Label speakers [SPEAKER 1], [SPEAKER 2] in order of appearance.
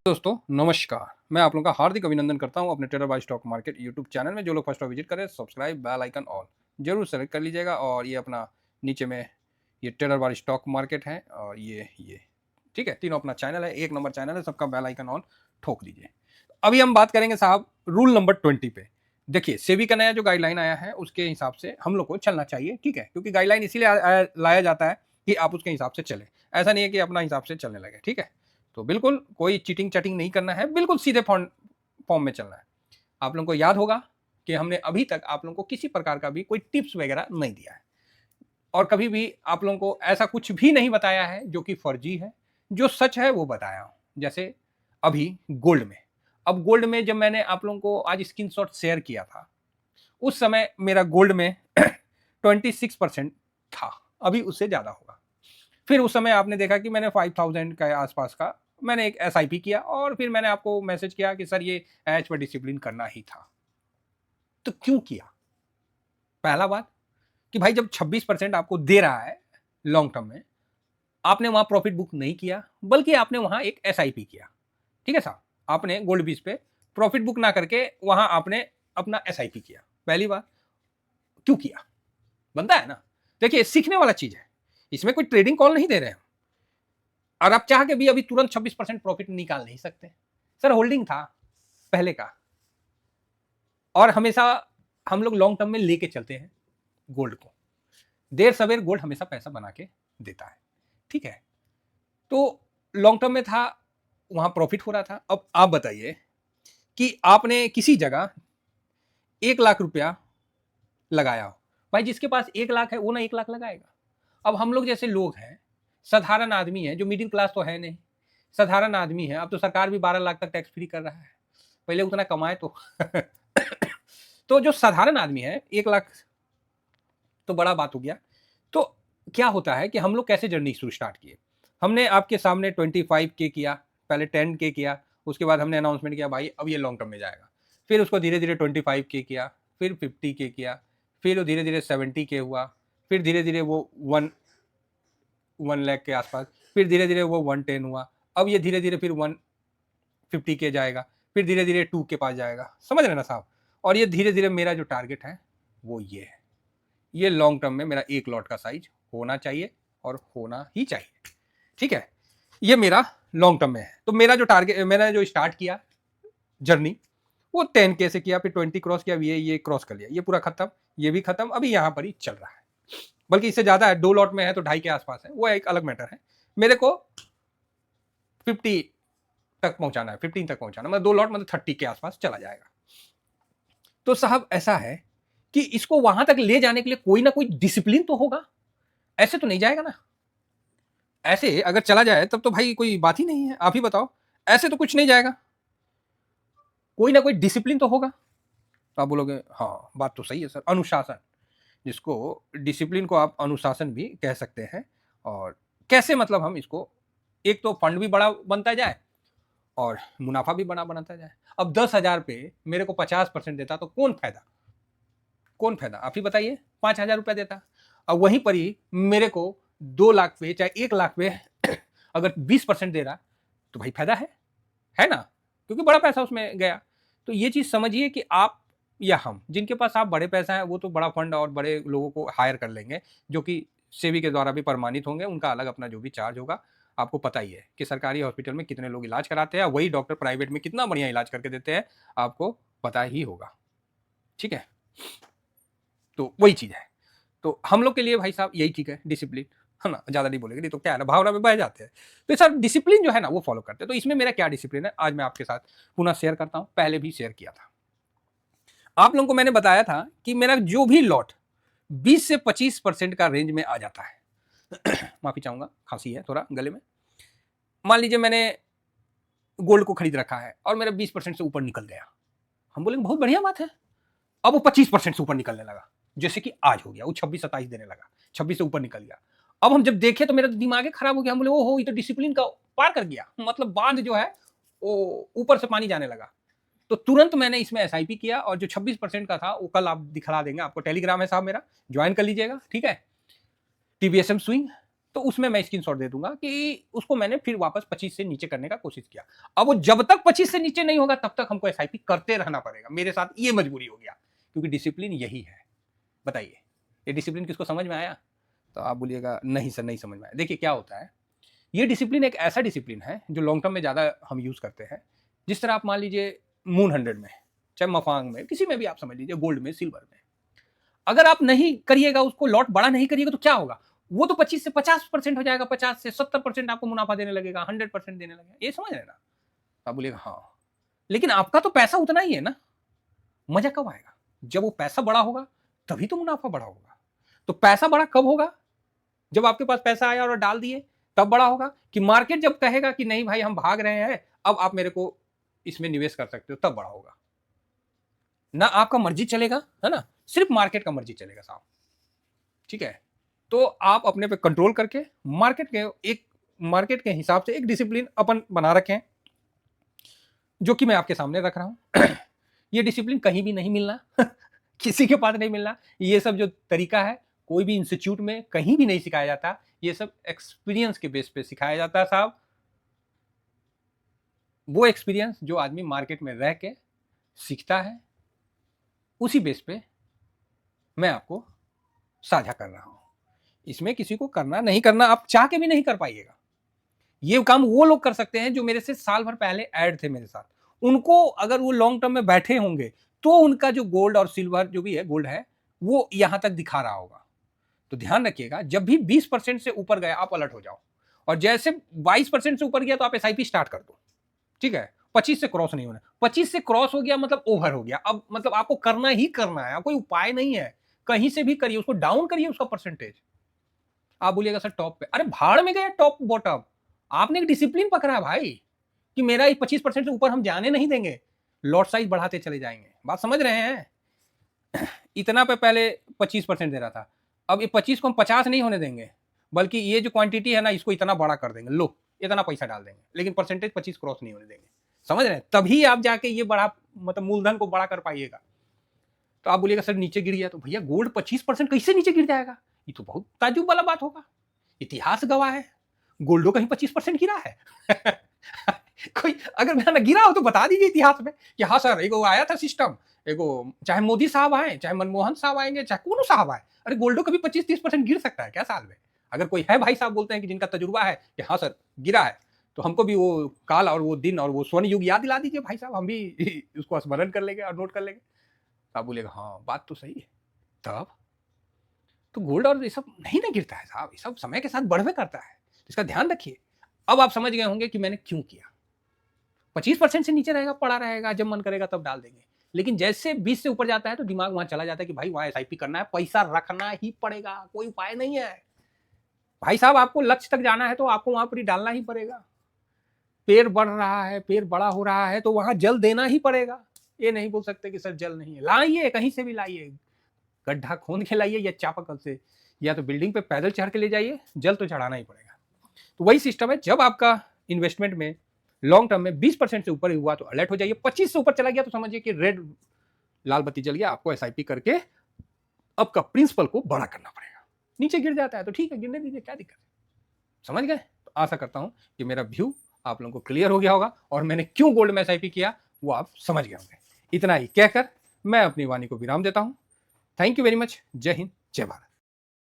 [SPEAKER 1] दोस्तों नमस्कार। मैं आप लोगों का हार्दिक अभिनंदन करता हूं अपने trader by stock market YouTube channel में। जो लोग फर्स्ट टाइम विजिट करें सब्सक्राइब बेल आइकन ऑल जरूर सेलेक्ट कर लीजिएगा। और ये अपना नीचे में ये ट्रेडर बाय स्टॉक मार्केट है और ये ठीक है, तीनों अपना चैनल है, एक नंबर चैनल है, सबका बेल आइकन ऑन ठोक दीजिए। अभी हम बात करेंगे साहब रूल नंबर 20 पे। देखिए सेबी का नया जो गाइडलाइन आया है उसके हिसाब से हम लोग को चलना चाहिए, ठीक है, क्योंकि गाइडलाइन इसीलिए लाया जाता है कि आप उसके हिसाब से चले। ऐसा नहीं है कि अपना हिसाब से चलने लगे, ठीक है। तो बिल्कुल कोई चीटिंग चटिंग नहीं करना है, बिल्कुल सीधे फॉर्म फॉर्म में चलना है। आप लोगों को याद होगा कि हमने अभी तक आप लोगों को किसी प्रकार का भी कोई टिप्स वगैरह नहीं दिया है और कभी भी आप लोगों को ऐसा कुछ भी नहीं बताया है जो कि फर्जी है। जो सच है वो बताया हूं। जैसे अभी गोल्ड में, अब गोल्ड में जब मैंने आप लोगों को आज स्क्रीनशॉट शेयर किया था उस समय मेरा गोल्ड में 26% था, अभी उससे ज्यादा होगा। फिर उस समय आपने देखा कि मैंने 5000 के आसपास का मैंने एक एसआईपी किया और फिर मैंने आपको मैसेज किया कि सर ये एच पर डिसिप्लिन करना ही था। तो क्यों किया? पहला बात कि भाई जब 26% आपको दे रहा है लॉन्ग टर्म में, आपने वहां प्रॉफिट बुक नहीं किया बल्कि आपने वहां एक एसआईपी किया। ठीक है साहब, आपने गोल्ड बीस पे प्रॉफिट बुक ना करके वहां आपने अपना एसआईपी किया। पहली बात क्यों किया? बनता है ना। देखिए सीखने वाला चीज है, इसमें कोई ट्रेडिंग कॉल नहीं दे रहे हैं और आप चाह के भी अभी तुरंत 26% प्रॉफिट निकाल नहीं सकते। सर होल्डिंग था पहले का और हमेशा हम लोग लॉन्ग टर्म में लेके चलते हैं गोल्ड को। देर सवेर गोल्ड हमेशा पैसा बना के देता है, ठीक है। तो लॉन्ग टर्म में था, वहां प्रॉफिट हो रहा था। अब आप बताइए कि आपने किसी जगह 1 लाख रुपया लगाया हो, भाई जिसके पास 1 लाख है वो ना 1 लाख लगाएगा। अब हम लोग जैसे लोग हैं, साधारण आदमी है, जो मिडिल क्लास तो है नहीं, साधारण आदमी है। अब तो सरकार भी 12 लाख तक टैक्स फ्री कर रहा है, पहले उतना कमाए तो तो जो साधारण आदमी है 1 लाख तो बड़ा बात हो गया। तो क्या होता है कि हम लोग कैसे जर्नी शुरू स्टार्ट किए। हमने आपके सामने 25K किया, पहले 10K किया, उसके बाद हमने अनाउंसमेंट किया भाई अब ये लॉन्ग टर्म में जाएगा। फिर उसको धीरे धीरे 25K किया, फिर 50K किया, फिर वो धीरे धीरे 70K हुआ, फिर धीरे धीरे वो 1 लाख के आसपास, फिर धीरे धीरे वो 110 हुआ। अब ये धीरे धीरे फिर 150K जाएगा, फिर धीरे धीरे 2 के पास जाएगा। समझ रहे ना साहब। और ये धीरे धीरे मेरा जो टारगेट है वो ये है। ये लॉन्ग टर्म में मेरा एक लॉट का साइज होना चाहिए और होना ही चाहिए, ठीक है। ये मेरा लॉन्ग टर्म में है। तो मेरा जो टारगेट, मैंने जो स्टार्ट किया जर्नी वो 10K से किया, फिर 20 क्रॉस किया, ये क्रॉस कर लिया, ये पूरा खत्म, ये भी खत्म, अभी यहां पर ही चल रहा है। बल्कि इससे ज्यादा है, 2 लॉट में है तो 2.5 के आसपास है, वो एक अलग मैटर है। मेरे को 50 तक पहुंचाना है, 15 तक पहुंचाना, मतलब 2 लॉट मतलब 30 के आसपास चला जाएगा। तो साहब ऐसा है कि इसको वहां तक ले जाने के लिए कोई ना कोई डिसिप्लिन तो होगा, ऐसे तो नहीं जाएगा ना। ऐसे अगर चला जाए तब तो भाई कोई बात ही नहीं है। आप ही बताओ, ऐसे तो कुछ नहीं जाएगा, कोई ना कोई डिसिप्लिन तो होगा। तो आप बोलोगे हाँ बात तो सही है सर, अनुशासन, जिसको डिसिप्लिन को आप अनुशासन भी कह सकते हैं। और कैसे, मतलब हम इसको, एक तो फंड भी बड़ा बनता जाए और मुनाफा भी बड़ा बनाता जाए। अब 10,000 पे मेरे को 50% देता तो कौन फायदा, कौन फायदा आप ही बताइए। 5,000 रुपया देता, अब वहीं पर ही मेरे को 2 लाख पे चाहे 1 लाख पे अगर 20% दे रहा तो भाई फायदा है ना, क्योंकि बड़ा पैसा उसमें गया। तो ये चीज समझिए कि आप या हम, जिनके पास आप बड़े पैसा है वो तो बड़ा फंड और बड़े लोगों को हायर कर लेंगे जो कि सेबी के द्वारा भी प्रमाणित होंगे, उनका अलग अपना जो भी चार्ज होगा। आपको पता ही है कि सरकारी हॉस्पिटल में कितने लोग इलाज कराते हैं, वही डॉक्टर प्राइवेट में कितना बढ़िया इलाज करके देते हैं, आपको पता ही होगा, ठीक है। तो वही चीज है। तो हम लोग के लिए भाई साहब यही ठीक है, डिसिप्लिन, है ना। ज्यादा नहीं बोलेंगे, नहीं तो क्या है ना, भावना में बह जाते हैं। तो सर डिसिप्लिन जो है ना वो फॉलो करते हैं। तो इसमें मेरा क्या डिसिप्लिन है आज मैं आपके साथ पुनः शेयर करता हूं, पहले भी शेयर किया था। आप लोगों को मैंने बताया था कि मेरा जो भी लॉट 20 से 25% का रेंज में आ जाता है माफी चाहूंगा, खांसी है थोड़ा गले में। मान लीजिए मैंने गोल्ड को खरीद रखा है और मेरा 20% से ऊपर निकल गया, हम बोलेंगे बहुत बढ़िया बात है। अब वो 25% से ऊपर निकलने लगा, जैसे कि आज हो गया, वो 26-27 देने लगा, 26 से ऊपर निकल गया। अब हम जब देखे तो मेरा दिमाग खराब हो गया, हम बोले ओहो ये तो डिसिप्लिन का पार कर गया, मतलब बांध जो है वो ऊपर से पानी जाने लगा। तो तुरंत मैंने इसमें एसआईपी किया और जो 26% का था वो कल आप दिखला देंगे, आपको टेलीग्राम है साहब मेरा, ज्वाइन कर लीजिएगा, ठीक है। टीबीएसएम स्विंग तो उसमें मैं स्क्रीनशॉट दे दूंगा कि उसको मैंने फिर वापस 25 से नीचे करने का कोशिश किया। अब वो जब तक 25 से नीचे नहीं होगा तब तक हमको एसआईपी करते रहना पड़ेगा। मेरे साथ ये मजबूरी हो गया, क्योंकि डिसिप्लिन यही है। बताइए, ये डिसिप्लिन किसको समझ में आया? तो आप बोलिएगा नहीं सर, नहीं समझ में आया। देखिए क्या होता है, ये डिसिप्लिन एक ऐसा डिसिप्लिन है जो लॉन्ग टर्म में ज़्यादा हम यूज़ करते हैं। जिस तरह आप मान लीजिए मून 100 में, चाहे मफांग में, किसी में भी आप समझ लीजिए, गोल्ड में, सिल्वर में, अगर आप नहीं करिएगा, उसको लॉट बड़ा नहीं करिएगा तो क्या होगा? वो तो 25 से 50% हो जाएगा, 50 से 70% आपको मुनाफा देने लगेगा, 100% देने लगेगा। ये समझ रहे हैं ना? आप बोलिएगा हाँ, लेकिन आपका तो पैसा उतना ही है ना। मजा कब आएगा? जब वो पैसा बड़ा होगा तभी तो मुनाफा बड़ा होगा। तो पैसा बड़ा कब होगा? जब आपके पास पैसा आया और डाल दिए, तब बड़ा होगा। कि मार्केट जब कहेगा कि नहीं भाई हम भाग रहे हैं, अब आप मेरे को इसमें निवेश कर सकते हो, तब बड़ा होगा। ना आपका मर्जी चलेगा, है ना, सिर्फ मार्केट का मर्जी चलेगा साहब। ठीक है, तो आप अपने पे कंट्रोल करके मार्केट के हिसाब से एक डिसिप्लिन अपन बना रखें, जो कि मैं आपके सामने रख रहा हूं। ये डिसिप्लिन कहीं भी नहीं मिलना। किसी के पास नहीं मिलना। ये सब जो तरीका है कोई भी इंस्टीट्यूट में कहीं भी नहीं सिखाया जाता। ये सब एक्सपीरियंस के बेस पे सिखाया जाता है साहब। वो एक्सपीरियंस जो आदमी मार्केट में रह के सीखता है, उसी बेस पे मैं आपको साझा कर रहा हूं। इसमें किसी को करना नहीं करना, आप चाह के भी नहीं कर पाइएगा। ये काम वो लोग कर सकते हैं जो मेरे से साल भर पहले ऐड थे मेरे साथ। उनको अगर वो लॉन्ग टर्म में बैठे होंगे तो उनका जो गोल्ड और सिल्वर जो भी है, गोल्ड है, वो यहां तक दिखा रहा होगा। तो ध्यान रखिएगा, जब भी 20% से ऊपर गया आप अलर्ट हो जाओ, और जैसे 22% से ऊपर गया तो आप एसआईपी स्टार्ट कर दो। ठीक है, 25 से क्रॉस नहीं होना। 25 से क्रॉस हो गया मतलब ओवर हो गया। अब मतलब आपको करना ही करना है, कोई उपाय नहीं है। कहीं से भी करिए, उसको डाउन करिए उसका परसेंटेज। आप बोलिएगा सर टॉप पे, अरे भाड़ में गया टॉप बॉटम। आपने एक डिसिप्लिन पकड़ा है भाई कि मेरा 25% से ऊपर हम जाने नहीं देंगे, लॉट साइज बढ़ाते चले जाएंगे। बात समझ रहे हैं? इतना पे पहले 25% दे रहा था, अब ये 25 को हम 50 नहीं होने देंगे, बल्कि ये जो क्वांटिटी है ना, इसको इतना बड़ा कर देंगे। लो, इतना पैसा डाल देंगे, लेकिन परसेंटेज 25 क्रॉस नहीं होने देंगे। समझ रहे हैं? तभी आप जाके ये बड़ा, मतलब मूलधन को बड़ा कर पाइएगा। तो आप बोलिएगा सर नीचे गिर गया, तो भैया गोल्ड 25% कैसे नीचे गिर जाएगा? ये तो बहुत ताज्जुब वाला बात होगा। इतिहास गवाह है, गोल्डो कहीं 25% गिरा है। कोई अगर ना गिरा हो तो बता दीजिए इतिहास में कि हाँ सर, एगो आया था सिस्टम, एगो चाहे मोदी साहब आए, चाहे मनमोहन साहब आएंगे, चाहे कोनो साहब आए, अरे गोल्डो कभी 25-30% गिर सकता है क्या साल में? अगर कोई है भाई साहब बोलते हैं कि जिनका तजुर्बा है कि हाँ सर गिरा है, तो हमको भी वो काल और वो दिन और वो स्वर्ण युग याद दिला दीजिए भाई साहब, हम भी उसको स्मरण कर लेंगे और नोट कर लेंगे। आप बोलेगा हाँ बात तो सही है। तब तो गोल्ड और ये सब नहीं ना गिरता है साहब, ये सब समय के साथ बढ़वे करता है। तो इसका ध्यान रखिए। अब आप समझ गए होंगे कि मैंने क्यों किया। 25% से नीचे रहेगा, पड़ा रहेगा, जब मन करेगा तब डाल देंगे। लेकिन जैसे 20 से ऊपर जाता है तो दिमाग वहां चला जाता है कि भाई वहां एसआईपी करना है, पैसा रखना ही पड़ेगा, कोई उपाय नहीं है। भाई साहब आपको लक्ष्य तक जाना है तो आपको वहां पर ही डालना ही पड़ेगा। पेड़ बढ़ रहा है, पेड़ बड़ा हो रहा है, तो वहां जल देना ही पड़ेगा। ये नहीं बोल सकते कि सर जल नहीं है, लाइए, कहीं से भी लाइए, गड्ढा खोद के लाइए या चापाकल से, या तो बिल्डिंग पे पैदल चढ़ के ले जाइए, जल तो चढ़ाना ही पड़ेगा। तो वही सिस्टम है, जब आपका इन्वेस्टमेंट में लॉन्ग टर्म में 20% से ऊपर हुआ तो अलर्ट हो जाइए। 25 से ऊपर चला गया तो समझिए कि रेड लाल बत्ती जल गया, आपको एसआईपी करके आपका प्रिंसिपल को बड़ा करना पड़ेगा। नीचे गिर जाता है तो ठीक है, गिरने दीजिए, क्या दिक्कत है। समझ गए? तो आशा करता हूं कि मेरा व्यू आप लोगों को क्लियर हो गया होगा और मैंने क्यों गोल्ड में एसआईपी किया वो आप समझ गए होंगे। इतना ही कहकर मैं अपनी वाणी को विराम देता हूं। Thank you very much. जय हिंद, जय भारत।